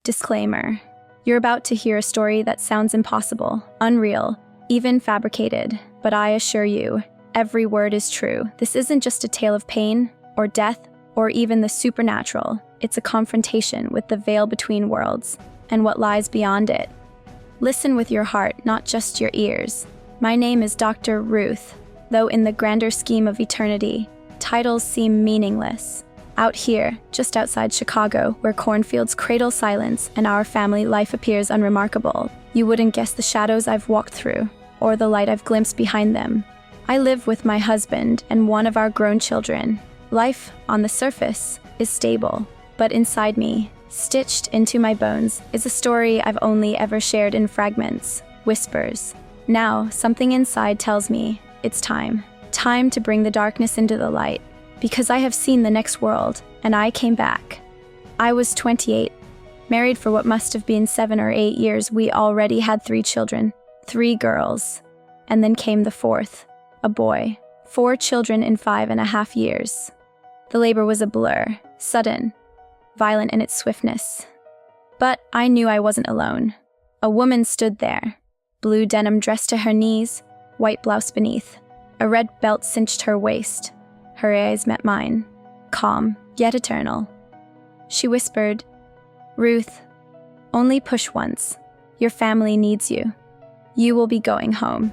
Disclaimer. You're about to hear a story that sounds impossible, unreal, even fabricated, but I assure you, every word is true. This isn't just a tale of pain, or death, or even the supernatural. It's a confrontation with the veil between worlds, and what lies beyond it. Listen with your heart, not just your ears. My name is Dr. Ruth, though in the grander scheme of eternity, titles seem meaningless. Out here, just outside Chicago, where cornfields cradle silence and our family life appears unremarkable, you wouldn't guess the shadows I've walked through, or the light I've glimpsed behind them. I live with my husband and one of our grown children. Life, on the surface, is stable, but inside me, stitched into my bones, is a story I've only ever shared in fragments, whispers. Now, something inside tells me, it's time. Time to bring the darkness into the light. Because I have seen the next world, and I came back. I was 28, married for what must have been 7 or 8 years. We already had 3 children, 3 girls. And then came the 4th, a boy. 4 children in 5.5 years. The labor was a blur, sudden, violent in its swiftness. But I knew I wasn't alone. A woman stood there, blue denim dress to her knees, white blouse beneath. A red belt cinched her waist. Her eyes met mine, calm, yet eternal. She whispered, "Ruth, only push once. Your family needs you. You will be going home."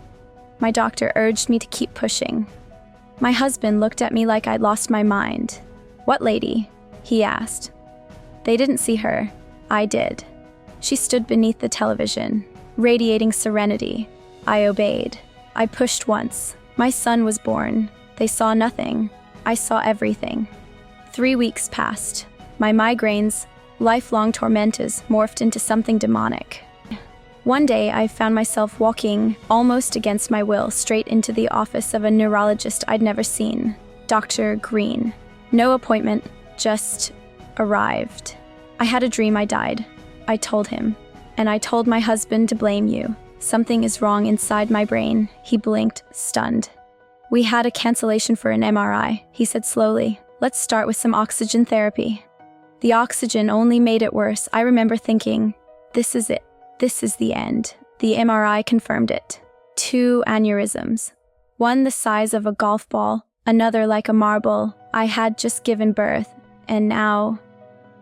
My doctor urged me to keep pushing. My husband looked at me like I'd lost my mind. "What lady?" he asked. They didn't see her. I did. She stood beneath the television, radiating serenity. I obeyed. I pushed once. My son was born. They saw nothing. I saw everything. 3 weeks passed. My migraines, lifelong tormentors, morphed into something demonic. One day, I found myself walking, almost against my will, straight into the office of a neurologist I'd never seen, Dr. Green. No appointment, just arrived. I had a dream I died. I told him. And I told my husband to blame you. Something is wrong inside my brain. He blinked, stunned. "We had a cancellation for an MRI," he said slowly. "Let's start with some oxygen therapy." The oxygen only made it worse. I remember thinking, this is it. This is the end. The MRI confirmed it. 2 aneurysms. One the size of a golf ball, another like a marble. I had just given birth, and now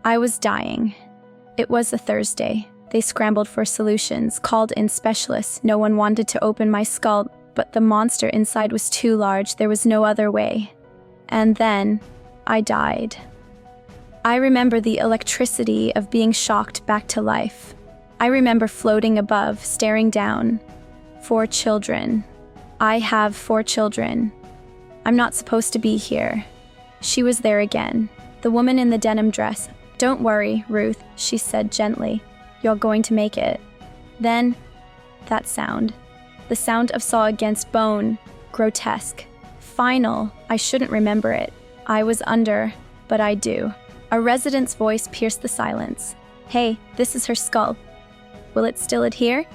I was dying. It was a Thursday. They scrambled for solutions, called in specialists. No one wanted to open my skull, but the monster inside was too large. There was no other way. And then, I died. I remember the electricity of being shocked back to life. I remember floating above, staring down. 4 children. I have 4 children. I'm not supposed to be here. She was there again. The woman in the denim dress. "Don't worry, Ruth," she said gently. "You're going to make it." Then, that sound. The sound of saw against bone, grotesque, final. I shouldn't remember it. I was under, but I do. A resident's voice pierced the silence. "Hey, this is her skull. Will it still adhere?"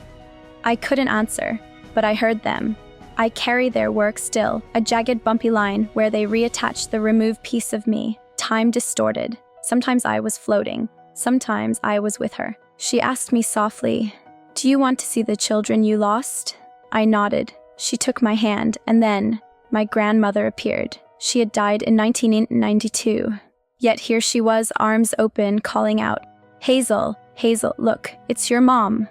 I couldn't answer, but I heard them. I carry their work still, a jagged bumpy line where they reattached the removed piece of me. Time distorted. Sometimes I was floating. Sometimes I was with her. She asked me softly, "Do you want to see the children you lost?" I nodded. She took my hand, and then my grandmother appeared. She had died in 1992. Yet here she was, arms open, calling out, "Hazel, Hazel, look, it's your mom."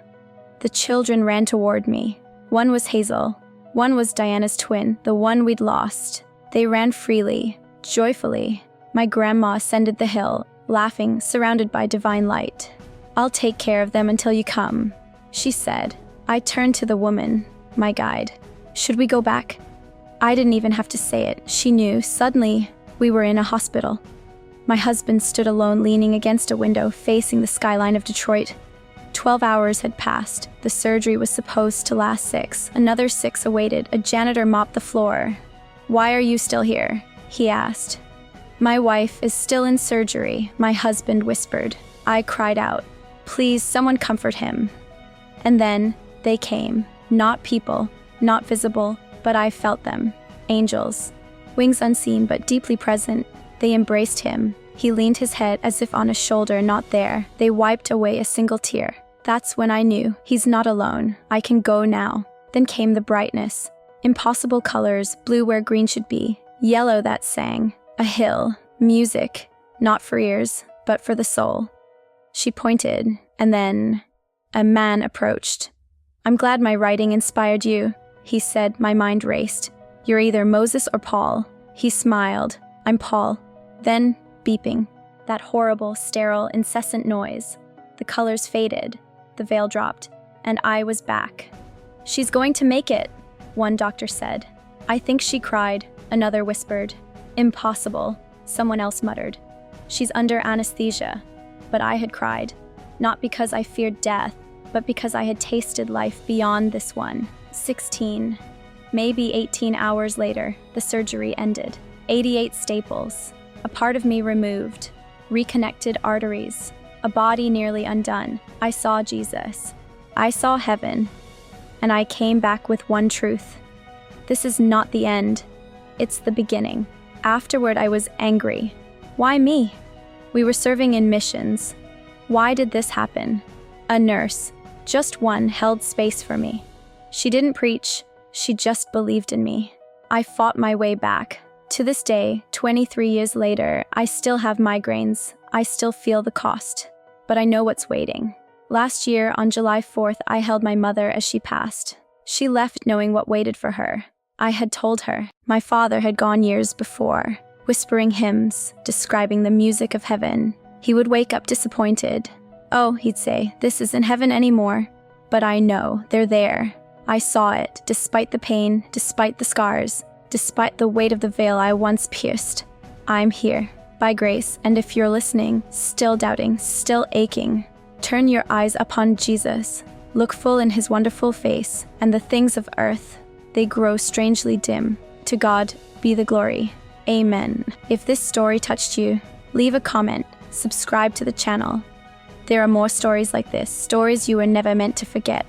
The children ran toward me. One was Hazel. One was Diana's twin, the one we'd lost. They ran freely, joyfully. My grandma ascended the hill, laughing, surrounded by divine light. "I'll take care of them until you come," she said. I turned to the woman, my guide. "Should we go back?" I didn't even have to say it. She knew. Suddenly, we were in a hospital. My husband stood alone, leaning against a window, facing the skyline of Detroit. 12 hours had passed. The surgery was supposed to last 6. Another 6 awaited. A janitor mopped the floor. "Why are you still here?" he asked. "My wife is still in surgery," my husband whispered. I cried out, "Please, someone comfort him." And then, they came. Not people, not visible, but I felt them. Angels. Wings unseen but deeply present. They embraced him. He leaned his head as if on a shoulder not there. They wiped away a single tear. That's when I knew, he's not alone. I can go now. Then came the brightness. Impossible colors, blue where green should be, yellow that sang, a hill, music, not for ears, but for the soul. She pointed, and then a man approached. I'm glad my writing inspired you, he said. My mind raced. You're either Moses or Paul. He smiled. I'm Paul. Then, beeping. That horrible, sterile, incessant noise. The colors faded. The veil dropped, and I was back. She's going to make it, one doctor said. I think she cried, another whispered. Impossible, someone else muttered. She's under anesthesia. But I had cried, not because I feared death, but because I had tasted life beyond this one. 16, maybe 18 hours later, the surgery ended. 88 staples, a part of me removed, reconnected arteries, a body nearly undone. I saw Jesus. I saw heaven. And I came back with one truth. This is not the end. It's the beginning. Afterward, I was angry. Why me? We were serving in missions. Why did this happen? A nurse, just one, held space for me. She didn't preach. She just believed in me. I fought my way back. To this day, 23 years later, I still have migraines. I still feel the cost. But I know what's waiting. Last year, on July 4th, I held my mother as she passed. She left knowing what waited for her. I had told her. My father had gone years before, whispering hymns, describing the music of heaven. He would wake up disappointed. Oh, he'd say, this isn't heaven anymore. But I know, they're there. I saw it, despite the pain, despite the scars, despite the weight of the veil I once pierced. I'm here, by grace, and if you're listening, still doubting, still aching, turn your eyes upon Jesus. Look full in his wonderful face, and the things of earth, they grow strangely dim. To God be the glory. Amen. If this story touched you, leave a comment, subscribe to the channel. There are more stories like this, stories you were never meant to forget.